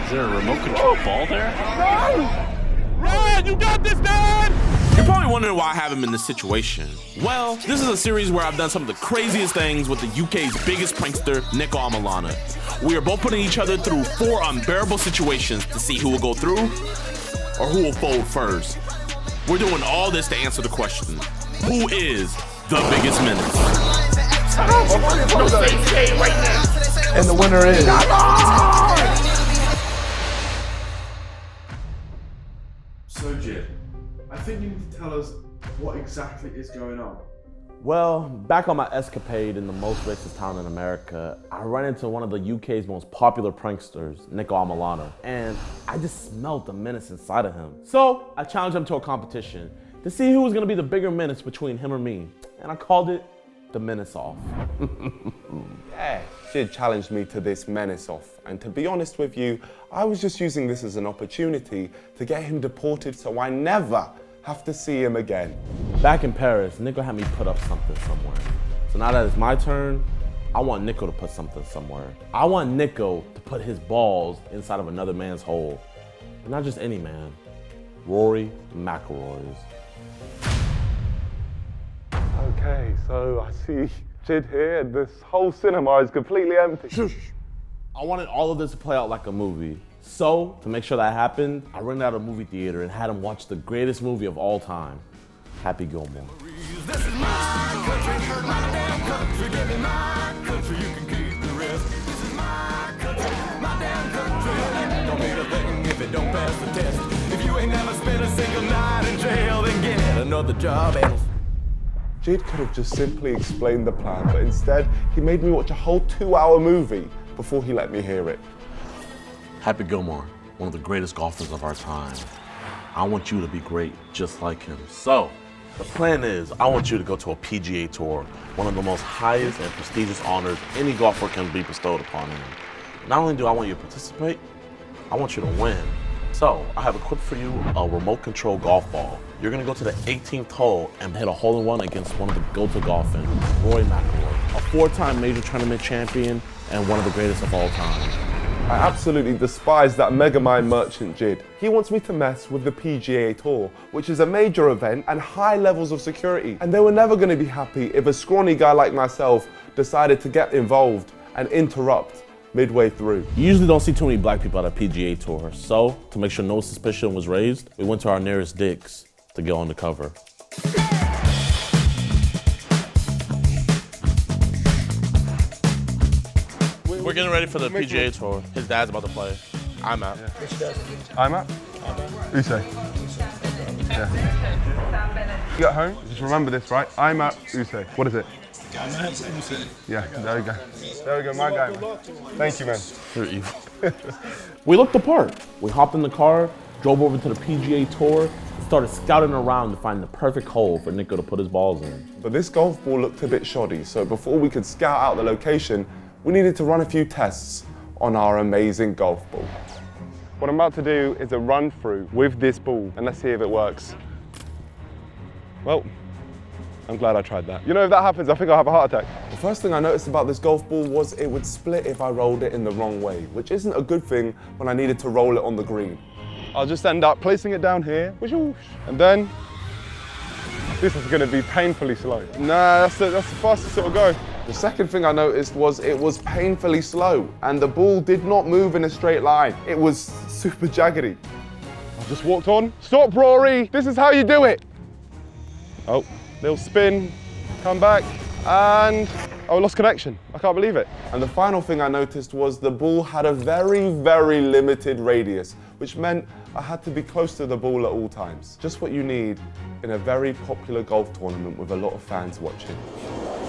Is there a remote control ball there? Ryan, you got this, Dad! You're probably wondering why I have him in this situation. Well, this is a series where I've done some of the craziest things with the UK's biggest prankster, Nick Amalana. We are both putting each other through 4 unbearable situations to see who will go through or who will fold first. We're doing all this to answer the question, who is the biggest menace? No safe game right now. And the winner is... So, Jid, I think you need to tell us what exactly is going on. Well, back on my escapade in the most racist town in America, I ran into one of the UK's most popular pranksters, Nick Amalana, and I just smelled the menace inside of him. So I challenged him to a competition to see who was gonna be the bigger menace between him or me, and I called it the Menace Off. Yeah, Jid challenged me to this Menace Off, and to be honest with you, I was just using this as an opportunity to get him deported so I never have to see him again. Back in Paris, Nico had me put up something somewhere. So now that it's my turn, I want Nico to put something somewhere. I want Nico to put his balls inside of another man's hole. But not just any man, Rory Mcllroy's. Okay, so I see Jid here, and this whole cinema is completely empty. I wanted all of this to play out like a movie. So, to make sure that happened, I rented out a movie theater and had him watch the greatest movie of all time, Happy Gilmore. This is my country, my damn country. Give me my country, you can keep the rest. This is my country, my damn country. Don't mean a thing if it don't pass the test. If you ain't never spent a single night in jail, then get another job. Jid could have just simply explained the plan, but instead, he made me watch a whole 2-hour movie before he let me hear it. Happy Gilmore, one of the greatest golfers of our time. I want you to be great just like him. So, the plan is, I want you to go to a PGA Tour, one of the most highest and prestigious honors any golfer can be bestowed upon him. Not only do I want you to participate, I want you to win. So, I have equipped for you a remote control golf ball. You're gonna go to the 18th hole and hit a hole-in-one against one of the go-to golfing, Rory Mcllroy, a 4-time major tournament champion and one of the greatest of all time. I absolutely despise that megamind merchant Jid. He wants me to mess with the PGA Tour, which is a major event and high levels of security. And they were never going to be happy if a scrawny guy like myself decided to get involved and interrupt midway through. You usually don't see too many black people at a PGA Tour, so to make sure no suspicion was raised, we went to our nearest Dick's to go undercover. We're getting ready for the PGA Tour. His dad's about to play. I'm out. I'm out? Usay. Yeah. You at home? Just remember this, right? I'm at Usay. What is it? Yeah, there we go. There we go, my guy, man. Thank you, man. You're evil. We looked the part. We hopped in the car, drove over to the PGA Tour, and started scouting around to find the perfect hole for Nico to put his balls in. But this golf ball looked a bit shoddy, so before we could scout out the location, we needed to run a few tests on our amazing golf ball. What I'm about to do is a run through with this ball, and let's see if it works. Well, I'm glad I tried that. You know, if that happens, I think I'll have a heart attack. The first thing I noticed about this golf ball was it would split if I rolled it in the wrong way, which isn't a good thing when I needed to roll it on the green. I'll just end up placing it down here, and then this is going to be painfully slow. Nah, that's the fastest it'll go. The second thing I noticed was it was painfully slow, and the ball did not move in a straight line. It was super jaggedy. I just walked on. Stop, Rory! This is how you do it! Oh, little spin, come back, and I lost connection. I can't believe it. And the final thing I noticed was the ball had a very, very limited radius, which meant I had to be close to the ball at all times. Just what you need in a very popular golf tournament with a lot of fans watching.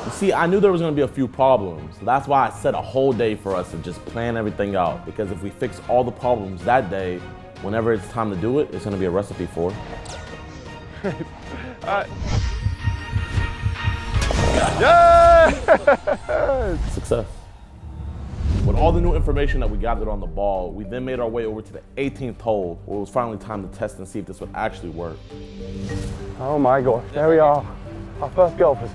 You see, I knew there was gonna be a few problems. So that's why I set a whole day for us to just plan everything out. Because if we fix all the problems that day, whenever it's time to do it, it's gonna be a recipe for it. Yeah! Success. With all the new information that we gathered on the ball, we then made our way over to the 18th hole, where it was finally time to test and see if this would actually work. Oh my gosh, there we are. Our first golfers.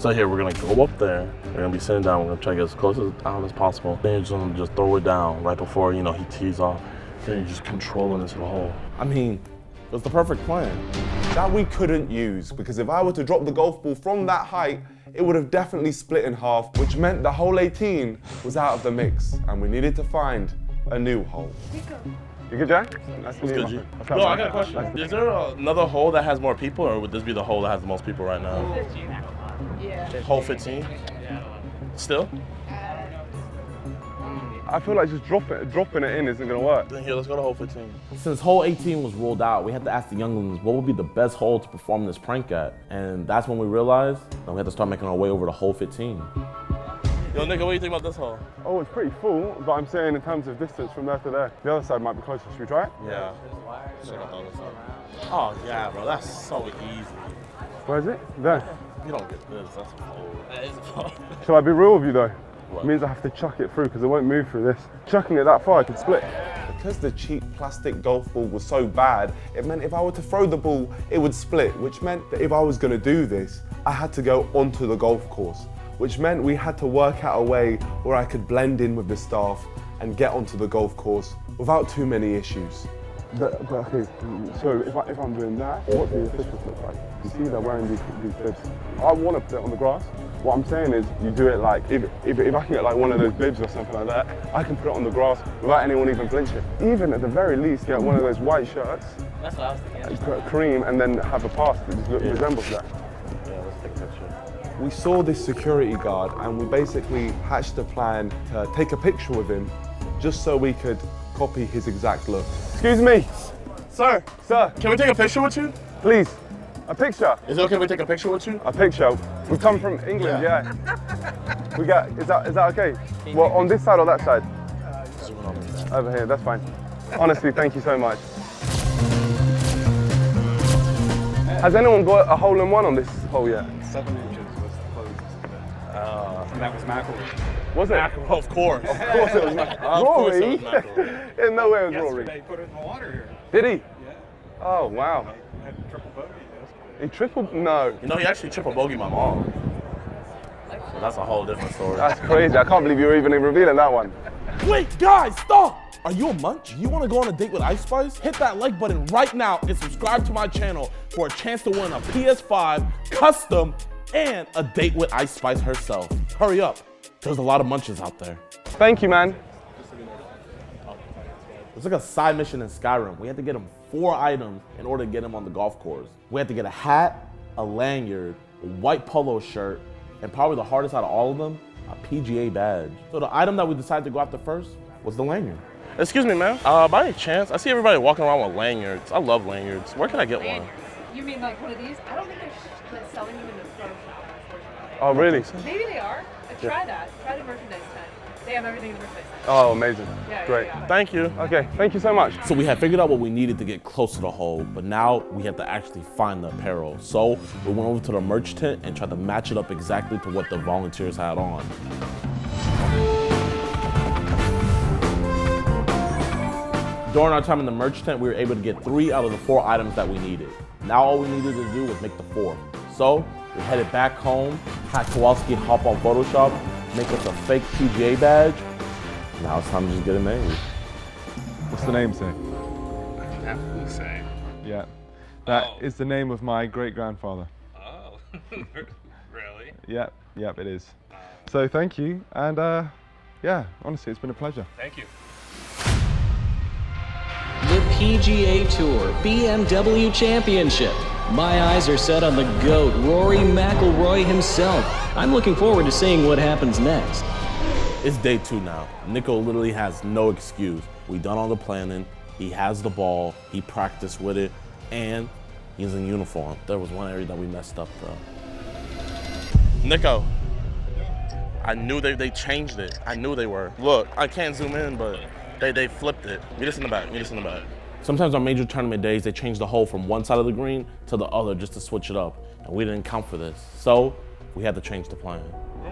So here, we're gonna go up there. We're gonna be sitting down. We're gonna try to get as close down as possible. Then you're just gonna just throw it down right before, you know, he tees off. Then you're just controlling into the hole. I mean, it was the perfect plan. That we couldn't use, because if I were to drop the golf ball from that height, it would have definitely split in half, which meant the hole 18 was out of the mix, and we needed to find a new hole. You good, Jack? Nice to meet Good, you. G. No, I got a question. Is there another hole that has more people, or would this be the hole that has the most people right now? Yeah. Hole 15? Still? I feel like just dropping it in isn't gonna work. Then here, let's go to hole 15. Since hole 18 was ruled out, we had to ask the younglings what would be the best hole to perform this prank at. And that's when we realized that we had to start making our way over to hole 15. Yo, nigga, what do you think about this hole? Oh, it's pretty full, but I'm saying in terms of distance from there to there. The other side might be closer. Should we try it? Yeah. Oh, yeah, bro, that's so easy. Where is it? There. You don't get this, that's a hole. That is a hole. Shall I be real with you though? What? It means I have to chuck it through because it won't move through this. Chucking it that far, it could split. Because the cheap plastic golf ball was so bad, it meant if I were to throw the ball, it would split, which meant that if I was gonna do this, I had to go onto the golf course, which meant we had to work out a way where I could blend in with the staff and get onto the golf course without too many issues. But okay, so if I'm doing that, what do the officials look like? You see they're wearing these bibs. I want to put it on the grass. What I'm saying is you do it like, if I can get like one of those bibs or something like that, I can put it on the grass without anyone even flinching. Even at the very least, get one of those white shirts, That's what I was thinking. put cream, and then have a pass that just resembles that. Yeah, let's take a picture. We saw this security guard and we basically hatched a plan to take a picture with him just so we could copy his exact look. Excuse me, Sir, sir, can we take a picture with you? please, a picture. Is it okay if we take a picture with you? A picture. We come from England, yeah. We got, is that okay? Well, on this side or that side? Over here, that's fine. Honestly, thank you so much. Has anyone got a hole in one on this hole yet? 7 inches was the closest. And that was McIlroy. Was it? Of course. Of course it was Of course Rory? it was McIlroy. There's no way it was Rory. Yesterday, put it in the water here. Did he? Yeah. Oh, wow. Had triple bogey yesterday. He tripled? No. You know, he actually triple bogeyed my mom. So that's a whole different story. That's crazy. I can't believe you were even revealing that one. Wait, guys, stop! Are you a munch? You wanna go on a date with Ice Spice? Hit that like button right now and subscribe to my channel for a chance to win a PS5 custom and a date with Ice Spice herself. Hurry up, there's a lot of munches out there. Thank you, man. It's like a side mission in Skyrim. We had to get him 4 items in order to get him on the golf course. We had to get a hat, a lanyard, a white polo shirt, and probably the hardest out of all of them, a PGA badge. So the item that we decided to go after first was the lanyard. Excuse me, ma'am. By any chance, I see everybody walking around with lanyards. I love lanyards. Where can I get one? You mean like one of these? I don't think they're selling them in the pro shop, unfortunately. Oh, really? Maybe they are. Try that. Try the merchandise tent. They have everything in the merchandise tent. Oh, amazing. Yeah, Great. yeah. Thank you. Okay, thank you so much. So we had figured out what we needed to get close to the hole, but now we have to actually find the apparel. So we went over to the merch tent and tried to match it up exactly to what the volunteers had on. During our time in the merch tent, we were able to get 3 out of the 4 items that we needed. Now all we needed to do was make the 4th. So we headed back home, had Kowalski hop on Photoshop, make us a fake PGA badge. Now it's time to just get it made. What's the name say? Who say? Yeah. That is the name of my great-grandfather. Oh, really? Yep, it is. So thank you, and yeah, honestly, it's been a pleasure. Thank you. The PGA Tour BMW Championship. My eyes are set on the GOAT, Rory McIlroy himself. I'm looking forward to seeing what happens next. It's day 2 now. Nico literally has no excuse. We done all the planning. He has the ball. He practiced with it, and he's in uniform. There was one area that we messed up though. Nico, I knew they changed it. I knew they were. Look, I can't zoom in, but they flipped it. Meet us in the back, meet us in the back. Sometimes on major tournament days, they change the hole from one side of the green to the other just to switch it up, and we didn't count for this. So we had to change the plan.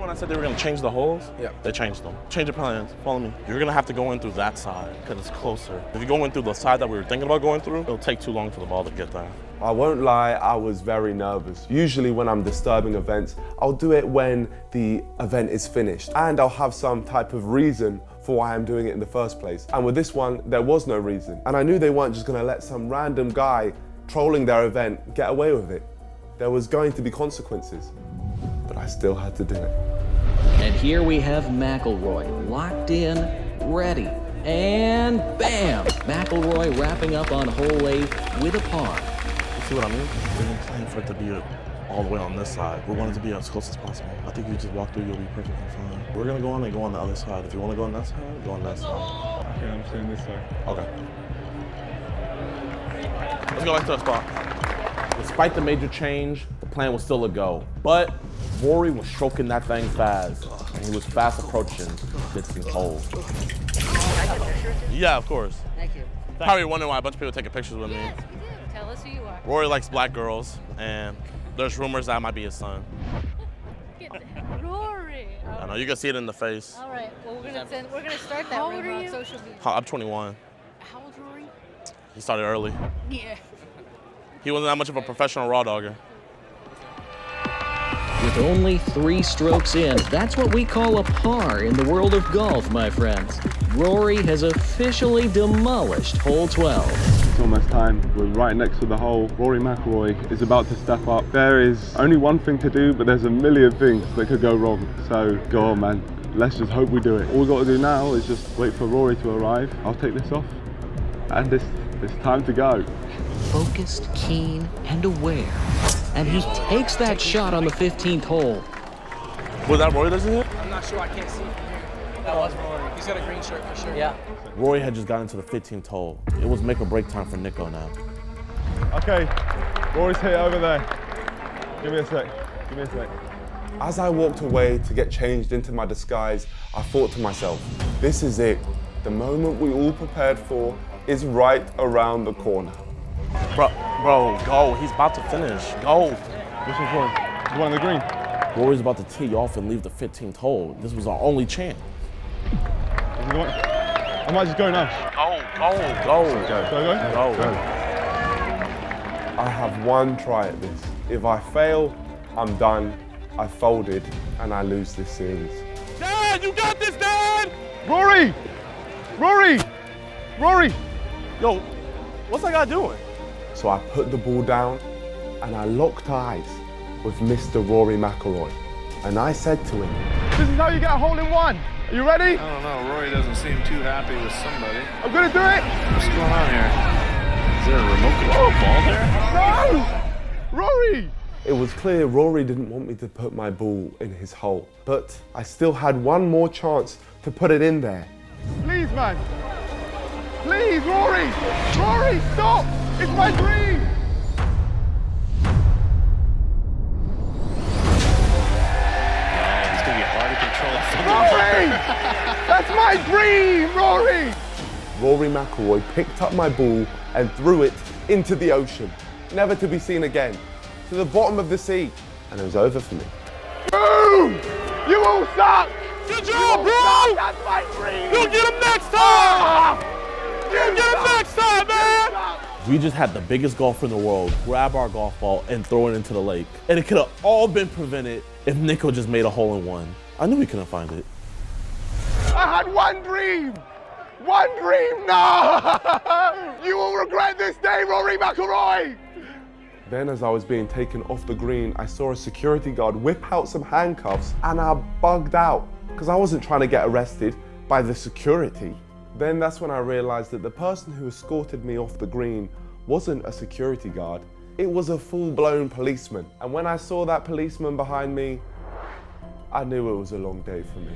Remember when I said they were gonna change the holes? Yeah. They changed them. Change your plans. Follow me. You're gonna have to go in through that side because it's closer. If you go in through the side that we were thinking about going through, it'll take too long for the ball to get there. I won't lie, I was very nervous. Usually when I'm disturbing events, I'll do it when the event is finished and I'll have some type of reason for why I'm doing it in the first place. And with this one, there was no reason. And I knew they weren't just gonna let some random guy trolling their event get away with it. There was going to be consequences, but I still had to do it. And here we have McIlroy, locked in, ready, and bam! McIlroy wrapping up on hole 8 with a par. You see what I mean? We didn't plan for it to be all the way on this side. We wanted to be as close as possible. I think you just walk through, you'll be perfectly fine. We're gonna go on and go on the other side. If you wanna go on that side, go on that side. Okay, I'm staying this side. Okay. Let's go back to the spot. Despite the major change, the plan was still a go. But Rory was stroking that thing fast, and he was fast approaching 15th hole. Yeah, of course. Thank you. Probably wondering why a bunch of people taking pictures with me. Yes, we do. Tell us who you are. Rory likes black girls, and there's rumors that I might be his son. Rory. I know, you can see it in the face. All right. Well, we're gonna start that rumor on social media. I'm 21. How old's Rory? He started early. Yeah. He wasn't that much of a professional raw dogger. With only 3 strokes in, that's what we call a par in the world of golf, my friends. Rory has officially demolished hole 12. It's almost time. We're right next to the hole. Rory McIlroy is about to step up. There is only one thing to do, but there's a million things that could go wrong. So go on, man. Let's just hope we do it. All we've got to do now is just wait for Rory to arrive. I'll take this off, and it's time to go. Focused, keen, and aware. And he takes that shot on the 15th hole. Was that Rory doesn't hit? I'm not sure, I can't see. That was Rory. He's got a green shirt for sure. Yeah. Rory had just gotten to the 15th hole. It was make or break time for Nico now. Okay, Rory's hit over there. Give me a sec. Give me a sec. As I walked away to get changed into my disguise, I thought to myself, this is it. The moment we all prepared for is right around the corner. Bro, go. He's about to finish. Go. Which one's Rory? He's one on the green. Rory's about to tee off and leave the 15th hole. This was our only chance. Is he going? I might just go now. Go. Go. I have one try at this. If I fail, I'm done. I folded and I lose this series. Dad, you got this, Dad! Rory! Yo, what's that guy doing? So I put the ball down and I locked eyes with Mr. Rory McIlroy. And I said to him, this is how you get a hole in one. Are you ready? I don't know. Rory doesn't seem too happy with somebody. I'm gonna do it. What's going on here? Is there a remote control ball there? No! Rory! It was clear Rory didn't want me to put my ball in his hole, but I still had one more chance to put it in there. Please, man. Please, Rory! Rory, stop! It's my dream! It's going to be hard to control from Rory! That's my dream, Rory! Rory McIlroy picked up my ball and threw it into the ocean, never to be seen again, to the bottom of the sea, and it was over for me. Boom! You all suck! Good job, bro! That's my dream! You'll get him next time! You'll get him next time, man! We just had the biggest golfer in the world grab our golf ball and throw it into the lake. And it could have all been prevented if Nico just made a hole in one. I knew we couldn't find it. I had one dream! One dream! No! You will regret this day, Rory McIlroy! Then as I was being taken off the green, I saw a security guard whip out some handcuffs and I bugged out because I wasn't trying to get arrested by the security. Then that's when I realized that the person who escorted me off the green wasn't a security guard. It was a full-blown policeman. And when I saw that policeman behind me, I knew it was a long day for me.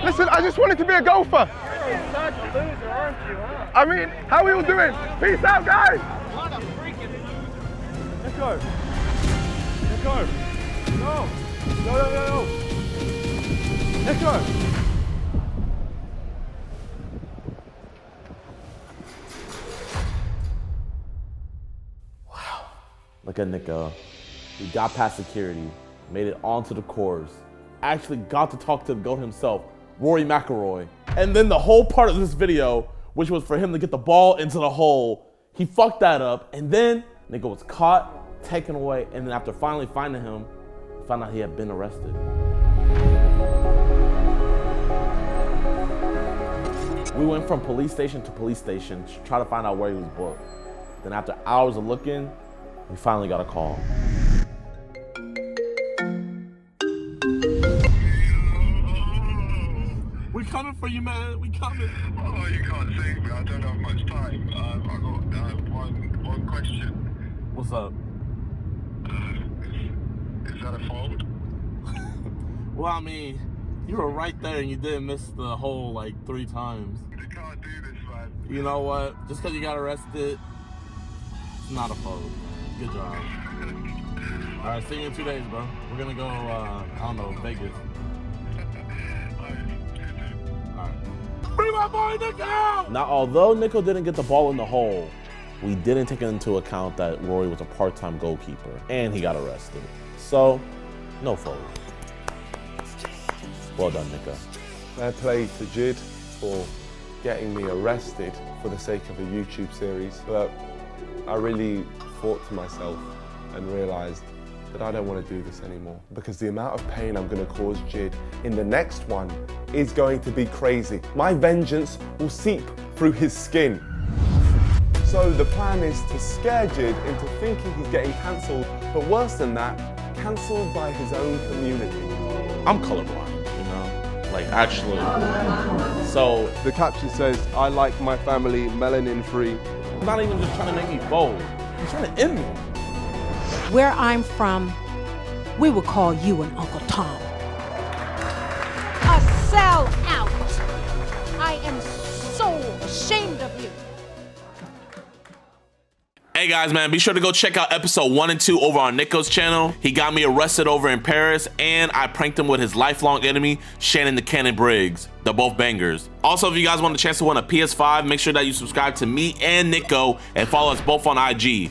Listen, I just wanted to be a golfer. You're such a loser, aren't you, huh? I mean, how are we all doing? Peace out, guys! What a freaking loser. Let's go. Let's go. No. No. Let's go. Look at Nico. We got past security, made it onto the course, actually got to talk to the GOAT himself, Rory Mcllroy. And then the whole part of this video, which was for him to get the ball into the hole, he fucked that up, and then nigga was caught, taken away, and then after finally finding him, found out he had been arrested. We went from police station to police station to try to find out where he was booked. Then after hours of looking, we finally got a call. We coming for you, man. We coming. Oh, you can't save me. I don't have much time. I've got one question. What's up? Is that a fault? Well, I mean, you were right there and you didn't miss the hole like 3 times. You can't do this, man. You know what? Just because you got arrested, it's not a fault. Good job. All right, see you in 2 days, bro. We're gonna go, I don't know, Vegas. Bring my boy Nico! Now, although Nico didn't get the ball in the hole, we didn't take into account that Rory was a part-time goalkeeper and he got arrested. So, no fault. Well done, Nico. Fair play to Jid for getting me arrested for the sake of a YouTube series, but I really thought to myself and realized that I don't want to do this anymore because the amount of pain I'm going to cause Jid in the next one is going to be crazy. My vengeance will seep through his skin. So the plan is to scare Jid into thinking he's getting cancelled, but worse than that, cancelled by his own community. I'm colorblind, you know? Like, actually. So, The caption says, I like my family melanin free. I'm not even just trying to make me bold. He's trying to end me. Where I'm from, we would call you an Uncle Tom. A sellout. I am so ashamed of you. Hey guys, man, be sure to go check out episode 1 and 2 over on Nico's channel. He got me arrested over in Paris, and I pranked him with his lifelong enemy, Shannon the Cannon Briggs. They're both bangers. Also, if you guys want a chance to win a PS5, make sure that you subscribe to me and Nico and follow us both on IG.